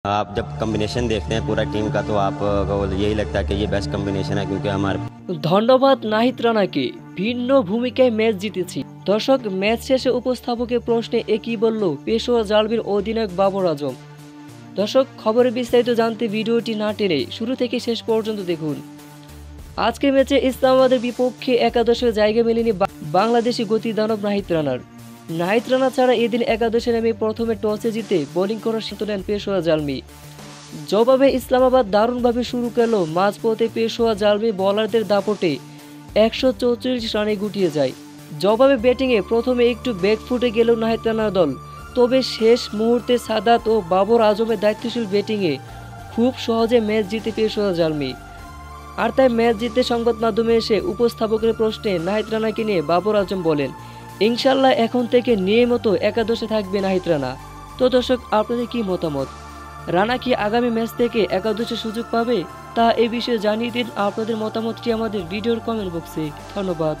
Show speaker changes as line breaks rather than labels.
आप जब कॉम्बिनेशन देखते हैं पूरा टीम का तो आपको यही लगता है कि ये बेस्ट कॉम्बिनेशन है क्योंकि हमारे
ধন্যবাদ নাহিদ রানাকে। ভিন্ন ভূমিকায় ম্যাচ জিতেছি। দর্শক, ম্যাচ শেষে উপস্থাপকের প্রশ্নে একই বলল পেশোয়া জালমির অধিনায়ক বাবর আজম। দর্শক, খবরের বিস্তারিত জানতে ভিডিওটি না টেনে শুরু থেকে শেষ পর্যন্ত দেখুন। আজকের ম্যাচে ইসলামাবাদের বিপক্ষে একাদশে জায়গা মেলেনি বাংলাদেশি গতি দানব নাহিদ রানার। নাহিদ রানা ছাড়া এদিন একাদশে নেমে প্রথমে টসে জিতে বোলিং করার সিদ্ধান্ত নেন পেশোয়া জালমি। জবাবে ইসলামাবাদ দারুণভাবে শুরু করল। মাঝপথে পেশোয়া জালমি বোলারদের দাপটে 134 রানে গুটিয়ে যায়। জবাবে ব্যাটিংয়ে প্রথমে একটু ব্যাকফুটে গেল নাহিদ রানার দল, তবে শেষ মুহূর্তে সাদাত ও বাবর আজমের দায়িত্বশীল ব্যাটিংয়ে খুব সহজে ম্যাচ জিতে পেশোয়া জালমি। আর তাই ম্যাচ জিততে সংবাদ মাধ্যমে এসে উপস্থাপকের প্রশ্নে নাহিদ রানাকে নিয়ে বাবর আজম বলেন, ইনশাল্লাহ এখন থেকে নিয়মিত একাদশে থাকবে নাহিদ রানা। তো দর্শক, আপনাদের কি মতামত? রানা কি আগামী ম্যাচ থেকে একাদশে সুযোগ পাবে? তা এ বিষয়ে জানিয়ে দিন আপনাদের মতামতটি আমাদের ভিডিওর কমেন্ট বক্সে। ধন্যবাদ।